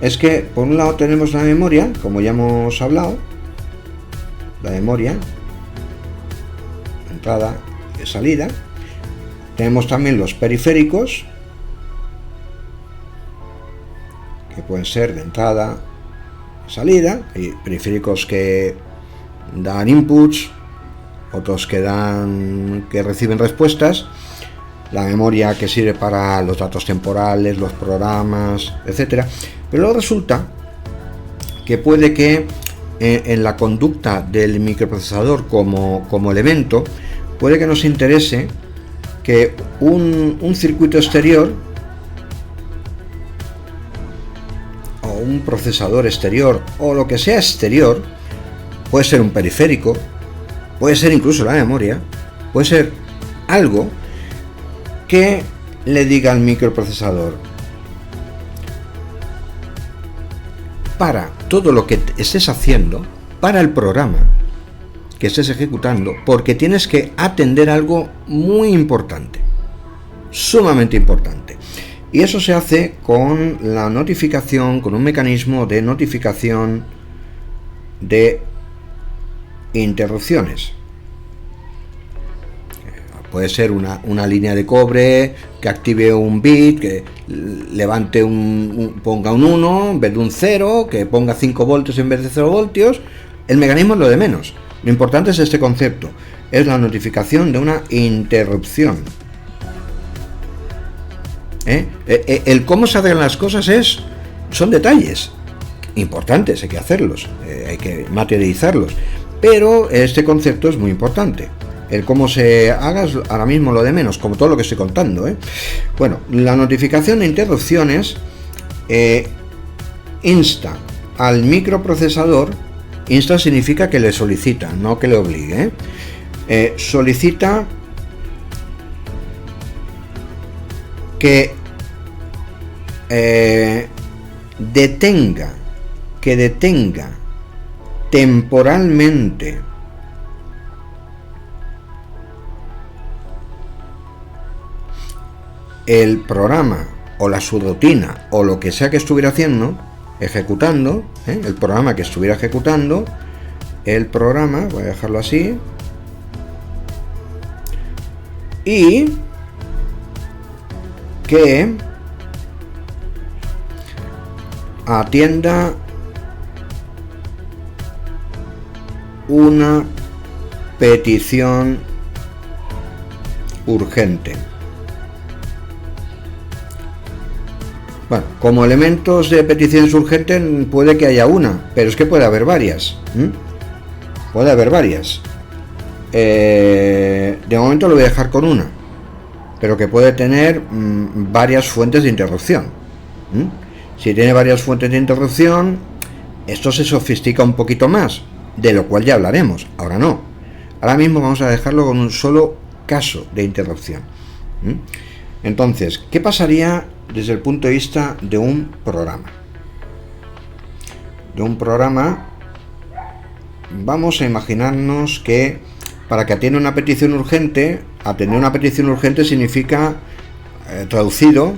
es que por un lado tenemos la memoria, como ya hemos hablado, la memoria, entrada y salida. Tenemos también los periféricos, que pueden ser de entrada y salida. Hay periféricos que dan inputs, otros que reciben respuestas. La memoria que sirve para los datos temporales, los programas, etcétera. Pero luego resulta que puede que en la conducta del microprocesador como elemento, puede que nos interese que un circuito exterior o un procesador exterior o lo que sea exterior, puede ser un periférico, puede ser incluso la memoria, puede ser algo que le diga al microprocesador: para todo lo que estés haciendo, para el programa que estés ejecutando, porque tienes que atender algo muy importante, sumamente importante. Y eso se hace con la notificación, con un mecanismo de notificación de interrupciones. Puede ser una línea de cobre que active un bit, que levante ponga un 1 en vez de un 0, que ponga 5 voltios en vez de 0 voltios. El mecanismo es lo de menos. Lo importante es este concepto, es la notificación de una interrupción. El cómo se hacen las cosas son detalles importantes, hay que hacerlos, hay que materializarlos, pero este concepto es muy importante. El cómo se haga es ahora mismo lo de menos, como todo lo que estoy contando. Bueno, la notificación de interrupciones insta al microprocesador. Insta significa que le solicita, no que le obligue. Solicita que detenga temporalmente el programa o la subrutina o lo que sea que estuviera haciendo, ejecutando, el programa que estuviera ejecutando, voy a dejarlo así, y que atienda una petición urgente. Bueno, como elementos de peticiones urgentes puede que haya una, pero es que puede haber varias. Puede haber varias. De momento lo voy a dejar con una. pero que puede tener varias fuentes de interrupción. Si tiene varias fuentes de interrupción, esto se sofistica un poquito más, de lo cual ya hablaremos. Ahora no. Ahora mismo vamos a dejarlo con un solo caso de interrupción. Entonces, ¿qué pasaría desde el punto de vista de un programa? De un programa, vamos a imaginarnos que para que atienda una petición urgente, atender una petición urgente significa, traducido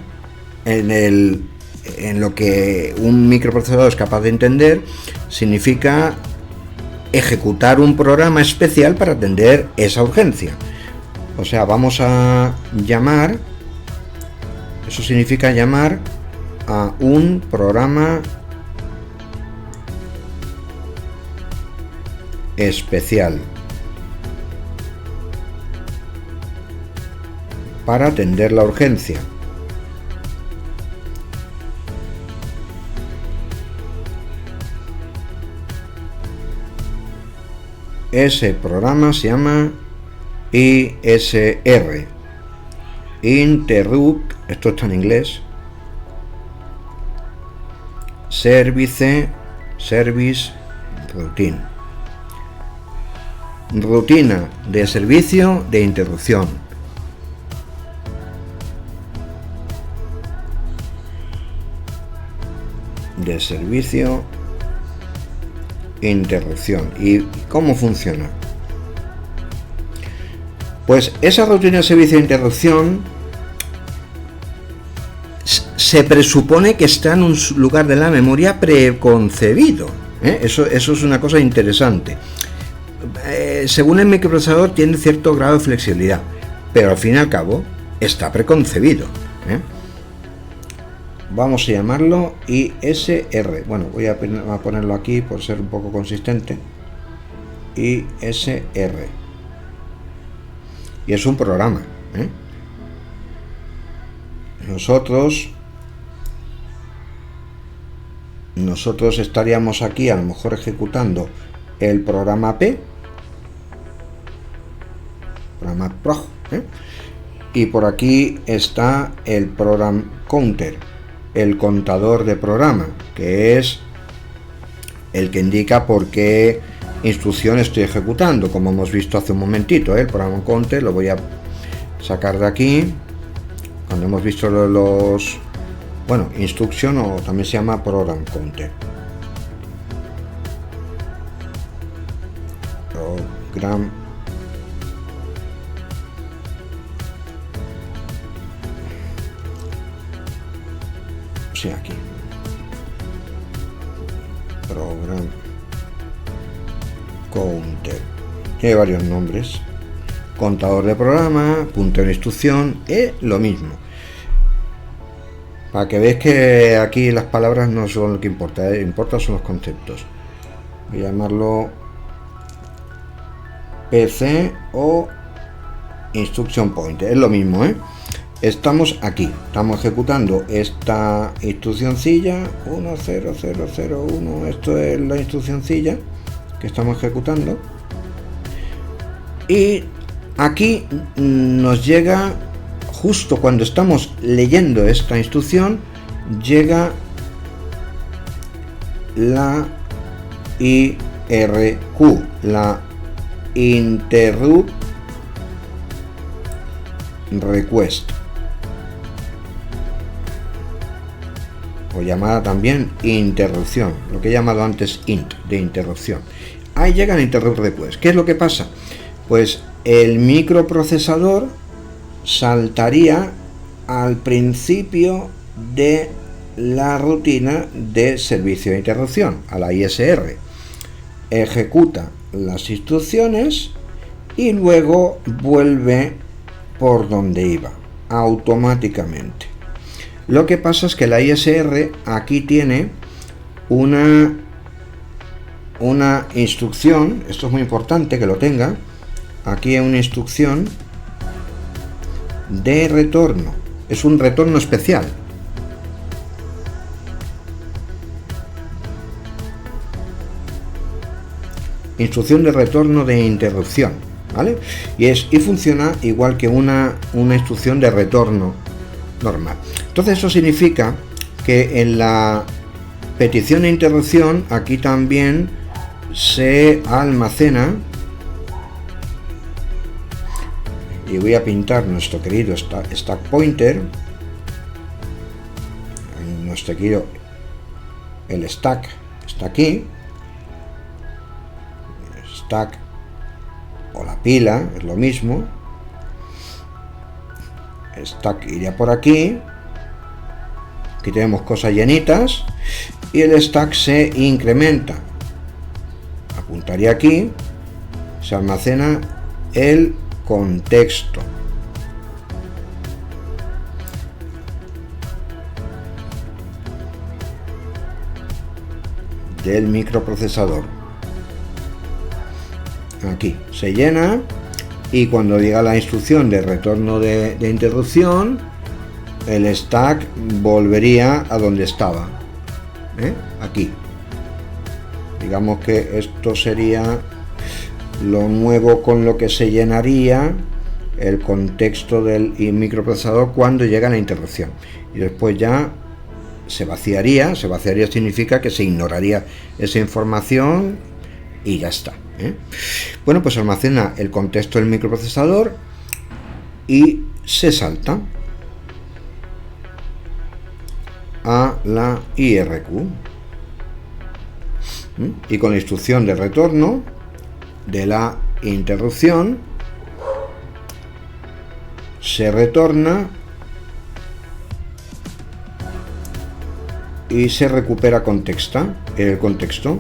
en lo que un microprocesador es capaz de entender, significa ejecutar un programa especial para atender esa urgencia. O sea, vamos a llamar, eso significa llamar a un programa especial para atender la urgencia. Ese programa se llama ISR, Interrupt, esto está en inglés, Service Routine, rutina de servicio de interrupción. De servicio interrupción. ¿Y cómo funciona? Pues esa rutina de servicio de interrupción se presupone que está en un lugar de la memoria preconcebido. Eso es una cosa interesante. Según el microprocesador tiene cierto grado de flexibilidad, pero al fin y al cabo está preconcebido. Vamos a llamarlo ISR. Bueno, voy a ponerlo aquí por ser un poco consistente. ISR. Y es un programa. Nosotros estaríamos aquí a lo mejor ejecutando el programa P, programa PROG, y por aquí está el program counter, el contador de programa, que es el que indica por qué instrucción estoy ejecutando, como hemos visto hace un momentito. El program counter lo voy a sacar de aquí. Cuando hemos visto instrucción, o también se llama program counter. Program aquí. Program counter. Tiene varios nombres. Contador de programa, puntero de instrucción, es lo mismo. Para que veáis que aquí las palabras no son lo que importa, importa son los conceptos. Voy a llamarlo PC o instruction pointer, es lo mismo, Estamos aquí, estamos ejecutando esta instruccioncilla 10001, esto es la instruccioncilla que estamos ejecutando, y aquí nos llega, justo cuando estamos leyendo esta instrucción, llega la IRQ, la Interrupt Request, o llamada también interrupción, lo que he llamado antes int, de interrupción. Ahí llega el interrupt request. ¿Qué es lo que pasa? Pues el microprocesador saltaría al principio de la rutina de servicio de interrupción, a la ISR, ejecuta las instrucciones y luego vuelve por donde iba automáticamente. Lo que pasa es que la ISR aquí tiene una instrucción, esto es muy importante que lo tenga, aquí hay una instrucción de retorno, es un retorno especial. Instrucción de retorno de interrupción, ¿vale? Y funciona igual que una instrucción de retorno normal. Entonces eso significa que en la petición de interrupción aquí también se almacena, y voy a pintar nuestro querido stack pointer, nuestro querido el stack está aquí, stack o la pila es lo mismo, stack iría por aquí, aquí tenemos cosas llenitas y el stack se incrementa, apuntaría aquí, se almacena el contexto. Del microprocesador. Aquí se llena y cuando llega la instrucción de retorno de interrupción, el stack volvería a donde estaba, aquí. Digamos que esto sería lo nuevo con lo que se llenaría el contexto del microprocesador cuando llega la interrupción, y después ya se vaciaría significa que se ignoraría esa información y ya está. Bueno, pues almacena el contexto del microprocesador y se salta a la IRQ, y con la instrucción de retorno de la interrupción se retorna y se recupera el contexto.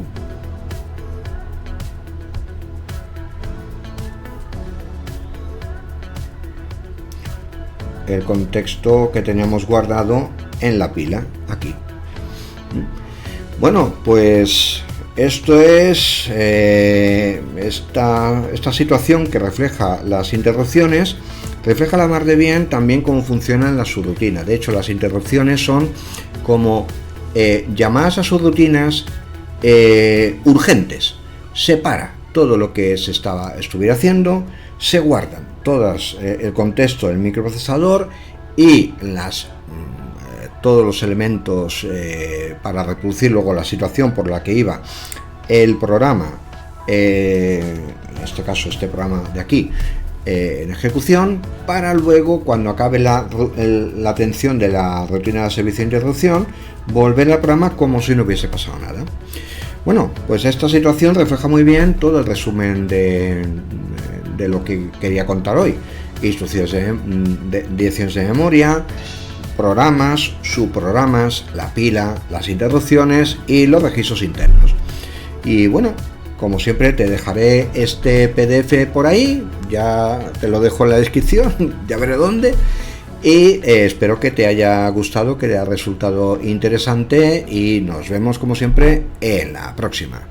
El contexto que teníamos guardado en la pila, aquí. Bueno, pues esto es esta situación que refleja las interrupciones, refleja la mar de bien también cómo funcionan las subrutinas. De hecho, las interrupciones son como llamadas a subrutinas urgentes. Separa todo lo que se estuviera haciendo, se guardan todas el contexto del microprocesador y todos los elementos para reproducir luego la situación por la que iba el programa, en este caso este programa de aquí, en ejecución, para luego, cuando acabe la atención de la rutina de servicio de interrupción, volver al programa como si no hubiese pasado nada. Bueno, pues esta situación refleja muy bien todo el resumen de lo que quería contar hoy: instrucciones direcciones de memoria, programas, subprogramas, la pila, las interrupciones y los registros internos. Y bueno, como siempre te dejaré este PDF por ahí, ya te lo dejo en la descripción, ya veré dónde, y espero que te haya gustado, que te haya resultado interesante, y nos vemos como siempre en la próxima.